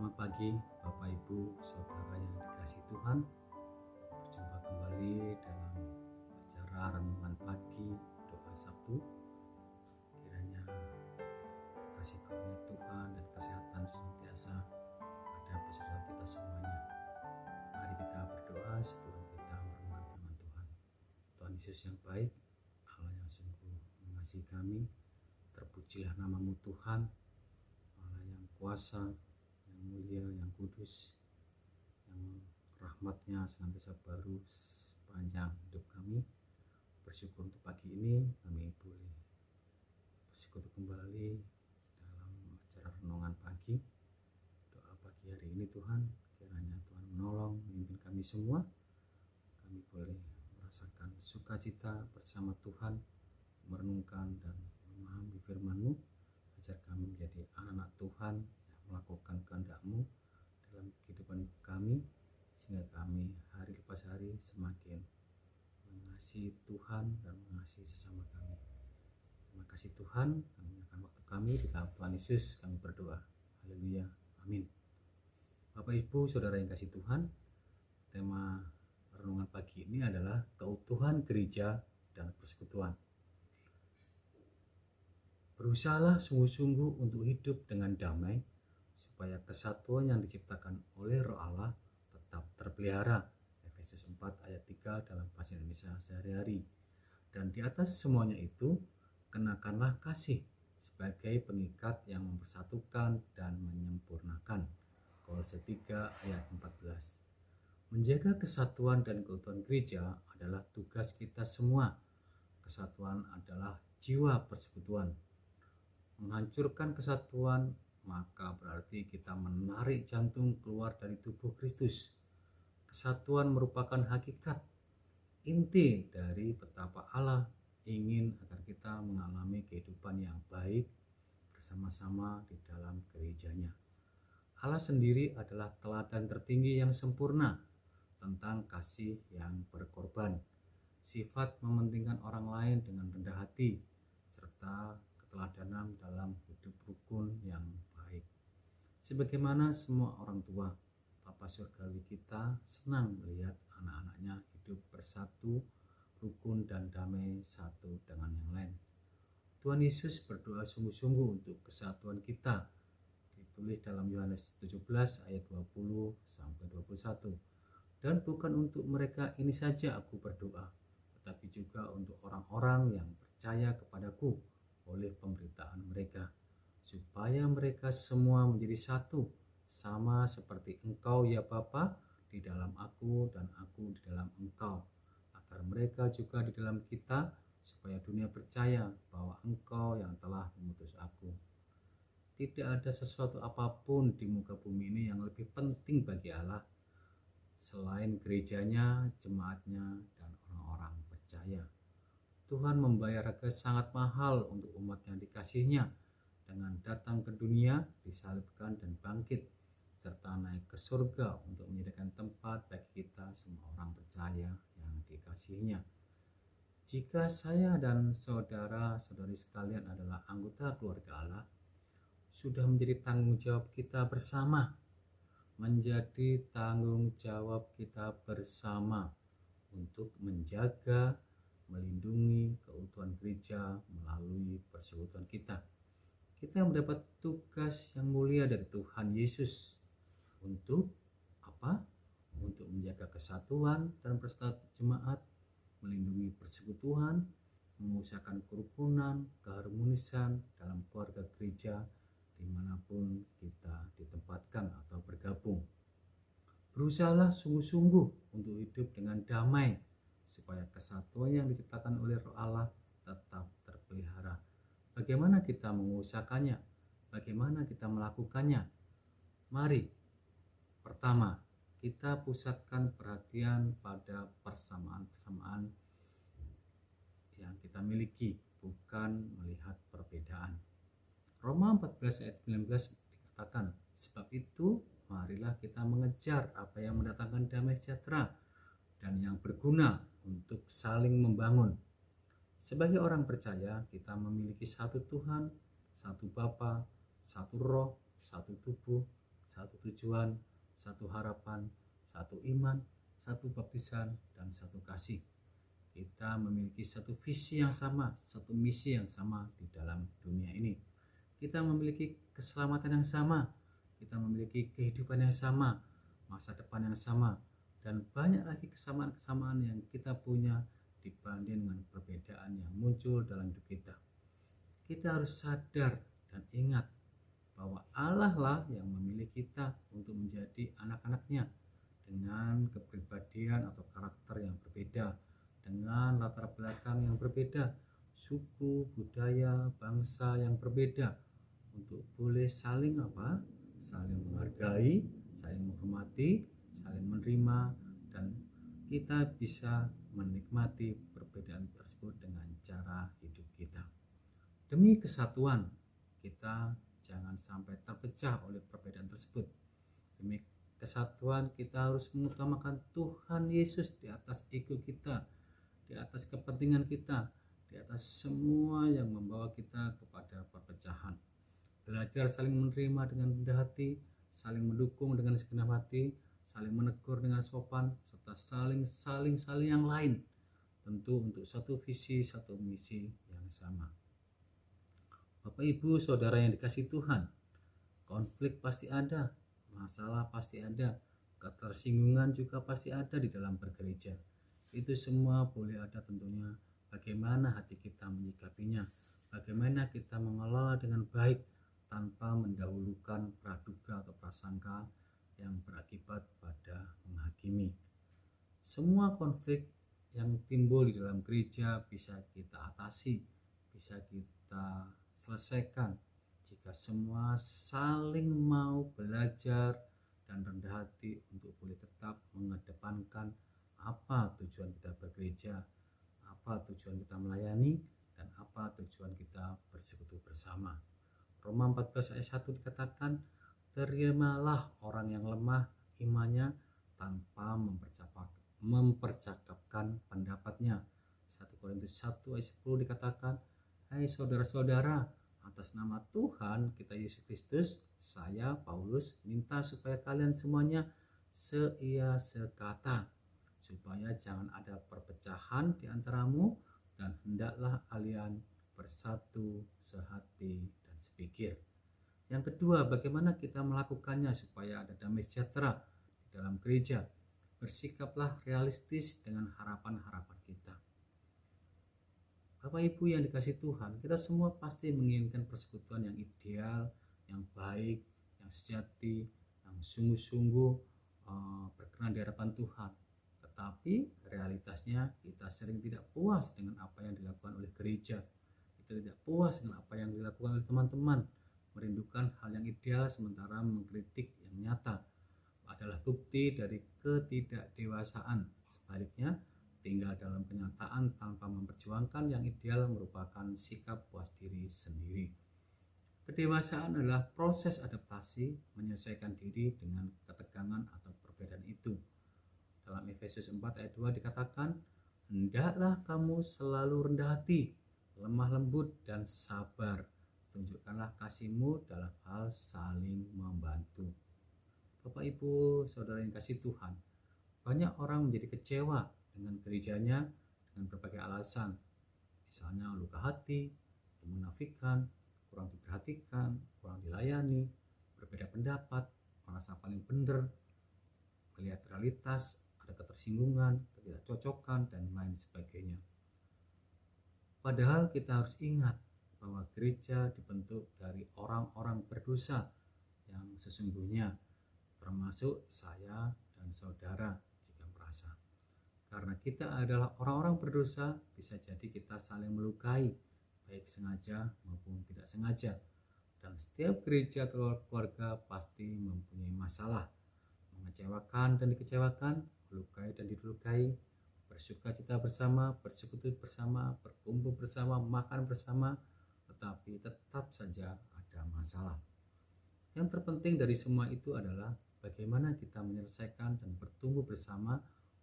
Selamat pagi Bapak Ibu Saudara yang dikasihi Tuhan. Berjumpa kembali dalam acara renungan pagi doa Sabtu. Kiranya kasih karunia Tuhan dan kesehatan senantiasa ada beserta kita semuanya. Mari kita berdoa sebelum kita merenungkan firman Tuhan. Tuhan Yesus yang baik, Allah yang sungguh mengasihi kami, terpujilah nama-Mu Tuhan, Allah yang kuasa, yang mulia, yang kudus, yang rahmatnya senantiasa baru sepanjang hidup kami. Bersyukur untuk pagi ini kami boleh bersekutu kembali dalam acara renungan pagi doa pagi hari ini. Tuhan, kiranya Tuhan menolong memimpin kami semua. Kami boleh merasakan sukacita bersama Tuhan, merenungkan dan memahami firman-Mu, ajar kami menjadi anak-anak Tuhan melakukan kehendak-Mu dalam kehidupan kami, sehingga kami hari lepas hari semakin mengasihi Tuhan dan mengasihi sesama kami. Terima kasih Tuhan, kami menyerahkan waktu kami di dalam Tuhan Yesus, kami berdoa. Haleluya, amin. Bapak Ibu Saudara yang kasih Tuhan, tema renungan pagi ini adalah keutuhan gereja dan persekutuan. Berusahalah sungguh-sungguh untuk hidup dengan damai, supaya kesatuan yang diciptakan oleh Roh Allah tetap terpelihara. Efesus 4 ayat 3 dalam bahasa Indonesia sehari-hari. Dan di atas semuanya itu, kenakanlah kasih sebagai pengikat yang mempersatukan dan menyempurnakan. Kolose 3 ayat 14. Menjaga kesatuan dan keutuhan gereja adalah tugas kita semua. Kesatuan adalah jiwa persekutuan. Menghancurkan kesatuan maka berarti kita menarik jantung keluar dari tubuh Kristus. Kesatuan merupakan hakikat inti dari betapa Allah ingin agar kita mengalami kehidupan yang baik bersama-sama di dalam gerejanya. Allah sendiri adalah teladan tertinggi yang sempurna tentang kasih yang berkorban, sifat mementingkan orang lain dengan rendah hati, serta keteladanan dalam hidup rukun yang baik. Sebagaimana semua orang tua, Bapa Surgawi kita senang melihat anak-anaknya hidup bersatu, rukun dan damai satu dengan yang lain. Tuhan Yesus berdoa sungguh-sungguh untuk kesatuan kita. Ditulis dalam Yohanes 17 ayat 20 sampai 21. Dan bukan untuk mereka ini saja aku berdoa, tetapi juga untuk orang-orang yang percaya kepadaku oleh pemberitaan mereka, supaya mereka semua menjadi satu, sama seperti Engkau ya Bapa di dalam aku dan aku di dalam Engkau, agar mereka juga di dalam kita, supaya dunia percaya bahwa Engkau yang telah mengutus aku. Tidak ada sesuatu apapun di muka bumi ini yang lebih penting bagi Allah selain gerejanya, jemaatnya, dan orang-orang percaya. Tuhan membayar harga sangat mahal untuk umat yang dikasihinya dengan datang ke dunia, disalibkan dan bangkit, serta naik ke surga untuk menyediakan tempat bagi kita semua orang percaya yang dikasihinya. Jika saya dan saudara-saudari sekalian adalah anggota keluarga Allah, sudah menjadi tanggung jawab kita bersama, untuk menjaga, melindungi keutuhan gereja melalui persekutuan kita. Kita mendapat tugas yang mulia dari Tuhan Yesus untuk apa? Untuk menjaga kesatuan dan persatuan jemaat, melindungi persekutuan, mengusahakan kerukunan, keharmonisan dalam keluarga gereja dimanapun kita ditempatkan atau bergabung. Berusahalah sungguh-sungguh untuk hidup dengan damai, supaya kesatuan yang diciptakan oleh Roh Allah tetap terpelihara. Bagaimana kita mengusahakannya? Bagaimana kita melakukannya? Mari, pertama, kita pusatkan perhatian pada persamaan-persamaan yang kita miliki, bukan melihat perbedaan. Roma 14 ayat 19 dikatakan, sebab itu marilah kita mengejar apa yang mendatangkan damai sejahtera dan yang berguna untuk saling membangun. Sebagai orang percaya, kita memiliki satu Tuhan, satu Bapa, satu Roh, satu tubuh, satu tujuan, satu harapan, satu iman, satu baptisan, dan satu kasih. Kita memiliki satu visi yang sama, satu misi yang sama di dalam dunia ini. Kita memiliki keselamatan yang sama, kita memiliki kehidupan yang sama, masa depan yang sama, dan banyak lagi kesamaan-kesamaan yang kita punya dibanding dengan perbedaan yang muncul dalam hidup kita. Kita harus sadar dan ingat bahwa Allah lah yang memilih kita untuk menjadi anak-anaknya dengan kepribadian atau karakter yang berbeda, dengan latar belakang yang berbeda, suku, budaya, bangsa yang berbeda, untuk boleh saling saling menghargai, saling menghormati, saling menerima, dan kita bisa menikmati perbedaan tersebut dengan cara hidup kita. Demi kesatuan, kita jangan sampai terpecah oleh perbedaan tersebut. Demi kesatuan, kita harus mengutamakan Tuhan Yesus di atas ego kita, di atas kepentingan kita, di atas semua yang membawa kita kepada perpecahan. Belajar saling menerima dengan rendah hati, saling mendukung dengan segenap hati, saling menegur dengan sopan, serta saling yang lain, tentu untuk satu visi, satu misi yang sama. Bapak Ibu Saudara yang dikasihi Tuhan, konflik pasti ada, masalah pasti ada, ketersinggungan juga pasti ada di dalam bergereja. Itu semua boleh ada tentunya. Bagaimana hati kita menyikapinya, bagaimana kita mengelola dengan baik tanpa mendahulukan praduga atau prasangka yang berakibat pada menghakimi. Semua konflik yang timbul di dalam gereja bisa kita atasi, bisa kita selesaikan jika semua saling mau belajar dan rendah hati untuk boleh tetap mengedepankan apa tujuan kita bergereja, apa tujuan kita melayani, dan apa tujuan kita bersekutu bersama. Roma 14 ayat 1 dikatakan, terimalah orang yang lemah imannya tanpa mempercakapkan pendapatnya. 1 Korintus 1 ayat 10 dikatakan, hai saudara-saudara, atas nama Tuhan kita Yesus Kristus, saya Paulus minta supaya kalian semuanya seia sekata, supaya jangan ada perpecahan di antaramu, dan hendaklah kalian bersatu, sehati, dan sepikir. Yang kedua, bagaimana kita melakukannya supaya ada damai sejahtera di dalam gereja? Bersikaplah realistis dengan harapan-harapan kita. Bapak Ibu yang dikasihi Tuhan, kita semua pasti menginginkan persekutuan yang ideal, yang baik, yang sejati, yang sungguh-sungguh berkenan di hadapan Tuhan. Tetapi realitasnya kita sering tidak puas dengan apa yang dilakukan oleh gereja. Kita tidak puas dengan apa yang dilakukan oleh teman-teman. Merindukan hal yang ideal sementara mengkritik yang nyata adalah bukti dari ketidakdewasaan. Sebaliknya, tinggal dalam kenyataan tanpa memperjuangkan yang ideal merupakan sikap puas diri sendiri. Kedewasaan adalah proses adaptasi, menyelesaikan diri dengan ketegangan atau perbedaan itu. Dalam Efesus 4 ayat 2 dikatakan, hendaklah kamu selalu rendah hati, lemah lembut, dan sabar. Tunjukkanlah kasihmu dalam hal saling membantu. Bapak Ibu Saudara yang kasih Tuhan, banyak orang menjadi kecewa dengan gerejanya dengan berbagai alasan. Misalnya luka hati, kemunafikan, kurang diperhatikan, kurang dilayani, berbeda pendapat, merasa paling benar, melihat realitas, ada ketersinggungan, ketidakcocokan, dan lain sebagainya. Padahal kita harus ingat bahwa gereja dibentuk dari orang-orang berdosa yang sesungguhnya, termasuk saya dan saudara jika merasa. Karena kita adalah orang-orang berdosa, bisa jadi kita saling melukai, baik sengaja maupun tidak sengaja. Dan setiap gereja atau keluarga pasti mempunyai masalah, mengecewakan dan dikecewakan, melukai dan dilukai, bersuka cita bersama, bersekutu bersama, berkumpul bersama, makan bersama, tetapi tetap saja ada masalah. Yang terpenting dari semua itu adalah bagaimana kita menyelesaikan dan bertumbuh bersama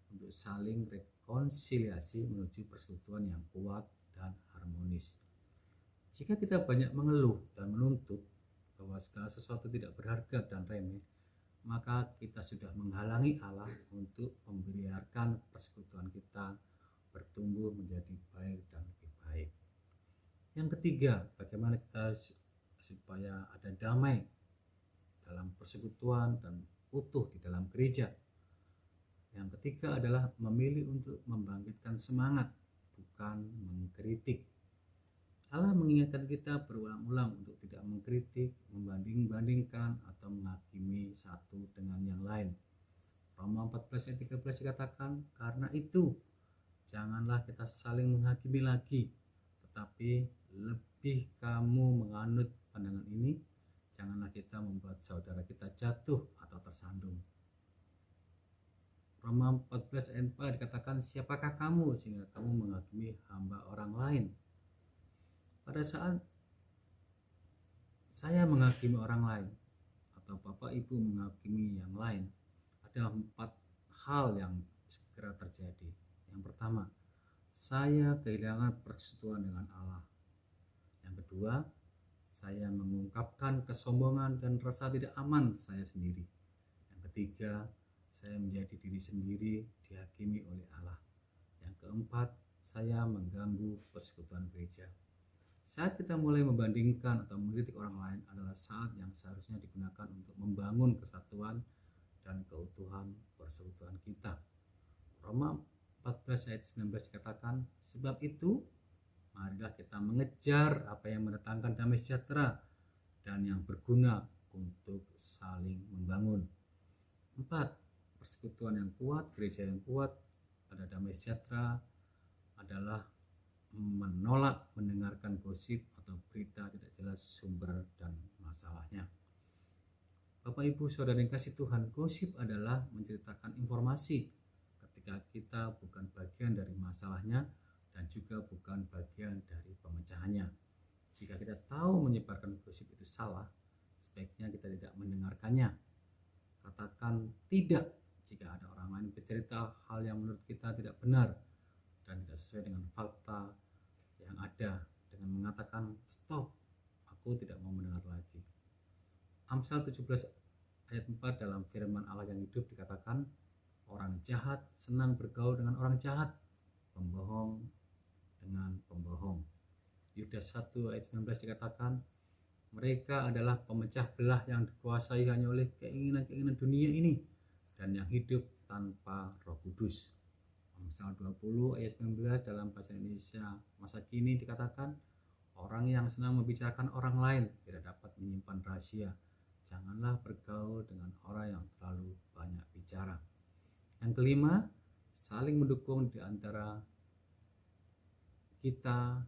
untuk saling rekonsiliasi menuju persekutuan yang kuat dan harmonis. Jika kita banyak mengeluh dan menuntut bahwa segala sesuatu tidak berharga dan remeh, maka kita sudah menghalangi Allah untuk membiarkan persekutuan kita bertumbuh menjadi baik dan lebih baik. Yang ketiga, bagaimana kita supaya ada damai dalam persekutuan dan utuh di dalam gereja. Yang ketiga adalah memilih untuk membangkitkan semangat, bukan mengkritik. Allah mengingatkan kita berulang-ulang untuk tidak mengkritik, membanding-bandingkan, atau menghakimi satu dengan yang lain. Roma 14 ayat 13 dikatakan, karena itu janganlah kita saling menghakimi lagi, tetapi lebih kamu menganut pandangan ini, janganlah kita membuat saudara kita jatuh atau tersandung. Roma 14 ayat 4 dikatakan, siapakah kamu sehingga kamu menghakimi hamba orang lain? Pada saat saya menghakimi orang lain atau Bapak Ibu menghakimi yang lain, ada 4 hal yang segera terjadi. Yang pertama, saya kehilangan persekutuan dengan Allah. Yang kedua, saya mengungkapkan kesombongan dan rasa tidak aman saya sendiri. Yang ketiga, saya menjadi diri sendiri dihakimi oleh Allah. Yang keempat, saya mengganggu persekutuan gereja. Saat kita mulai membandingkan atau mengkritik orang lain adalah saat yang seharusnya digunakan untuk membangun kesatuan dan keutuhan persekutuan kita. Roma 14 ayat 19 dikatakan, sebab itu marilah kita mengejar apa yang mendatangkan damai sejahtera dan yang berguna untuk saling membangun. 4. Persekutuan yang kuat, gereja yang kuat, ada damai sejahtera adalah menolak mendengarkan gosip atau berita tidak jelas sumber dan masalahnya. Bapak Ibu Saudara yang kasih Tuhan, gosip adalah menceritakan informasi ketika kita bukan bagian dari masalahnya dan juga bukan bagian dari pemecahannya. Jika kita tahu menyebarkan gosip itu salah, sebaiknya kita tidak mendengarkannya. Katakan tidak jika ada orang lain bercerita hal yang menurut kita tidak benar dan tidak sesuai dengan fakta yang ada, dengan mengatakan stop, aku tidak mau mendengar lagi. Amsal 17 ayat 4 dalam firman Allah yang hidup dikatakan, orang jahat senang bergaul dengan orang jahat, pembohong dengan pembohong. Yudas 1 ayat 19 dikatakan, mereka adalah pemecah belah yang dikuasai hanya oleh keinginan-keinginan dunia ini dan yang hidup tanpa Roh Kudus. Amsal 20 ayat 19 dalam bahasa Indonesia masa kini dikatakan, orang yang senang membicarakan orang lain tidak dapat menyimpan rahasia. Janganlah bergaul dengan orang yang terlalu banyak bicara. Yang kelima, saling mendukung di antara kita,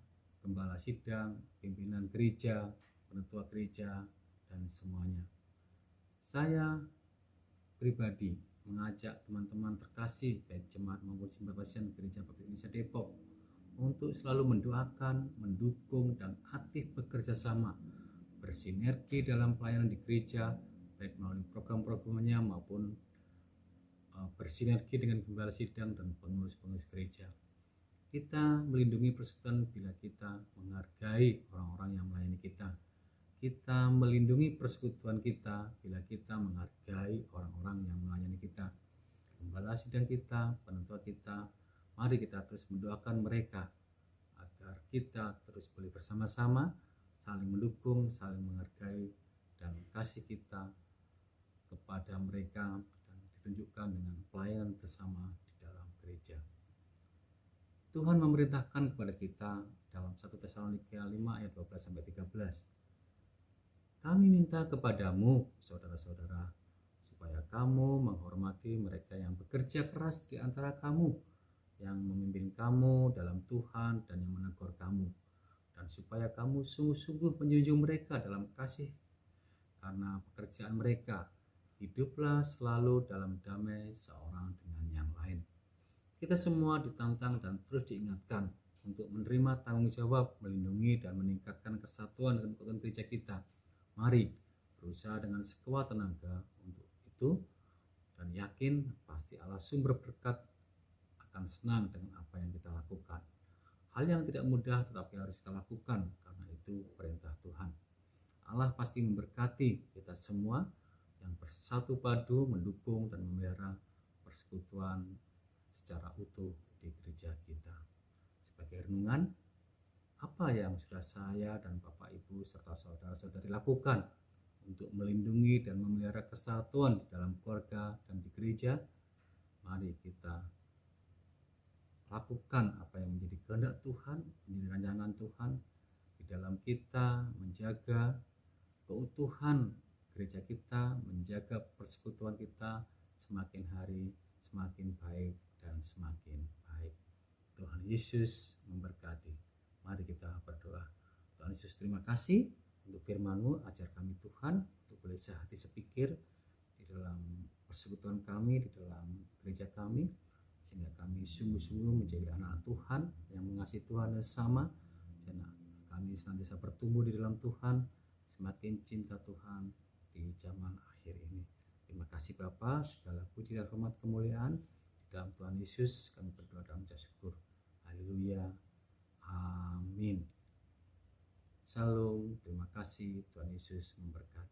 gembala sidang, pimpinan gereja, penetua gereja, dan semuanya. Saya pribadi mengajak teman-teman terkasih baik jemaat maupun simpatisan Gereja Baptis Indonesia Depok untuk selalu mendoakan, mendukung, dan aktif bekerja sama, bersinergi dalam pelayanan di gereja baik melalui program-programnya maupun bersinergi dengan gembala sidang dan pengurus-pengurus gereja. Kita melindungi persekutuan bila kita menghargai orang-orang yang melayani kita. Kita melindungi persekutuan kita bila kita menghargai orang-orang yang melayani kita. Gembala sidang kita, penetua kita, mari kita terus mendoakan mereka agar kita terus boleh bersama-sama saling mendukung, saling menghargai, dan kasih kita kepada mereka dan ditunjukkan dengan pelayanan bersama di dalam gereja. Tuhan memerintahkan kepada kita dalam 1 Tesalonika 5 ayat 12-13. Kami minta kepadamu, saudara-saudara, supaya kamu menghormati mereka yang bekerja keras di antara kamu, yang memimpin kamu dalam Tuhan dan yang menegur kamu, dan supaya kamu sungguh-sungguh menjunjung mereka dalam kasih karena pekerjaan mereka. Hiduplah selalu dalam damai seorang dengan yang lain. Kita semua ditantang dan terus diingatkan untuk menerima tanggung jawab melindungi dan meningkatkan kesatuan dan keutuhan gereja kita. Mari berusaha dengan sekuat tenaga untuk itu dan yakin pasti Allah sumber berkat akan senang dengan apa yang kita lakukan. Hal yang tidak mudah tetapi harus kita lakukan karena itu perintah Tuhan. Allah pasti memberkati kita semua yang bersatu padu mendukung dan memelihara persekutuan secara utuh di gereja kita. Sebagai renungan, apa yang sudah saya dan Bapak Ibu serta saudara-saudari lakukan untuk melindungi dan memelihara kesatuan di dalam keluarga dan di gereja? Mari kita lakukan apa yang menjadi kehendak Tuhan, menjadi rancangan Tuhan di dalam kita menjaga keutuhan gereja kita, menjaga persekutuan kita semakin hari semakin baik dan semakin baik. Tuhan Yesus memberkati. Mari kita berdoa. Tuhan Yesus, terima kasih untuk firman-Mu. Ajar kami Tuhan untuk boleh sehati sepikir di dalam persekutuan kami, di dalam gereja kami, sehingga kami sungguh-sungguh menjadi anak Tuhan yang mengasihi Tuhan dan sama, sehingga kami senantiasa bertumbuh di dalam Tuhan, semakin cinta Tuhan di zaman akhir ini. Terima kasih Bapa, segala puji dan hormat kemuliaan dalam Tuhan Yesus kami berdoa dalam ucap syukur. Haleluya. Amin. Shalom. Terima kasih. Tuhan Yesus memberkati.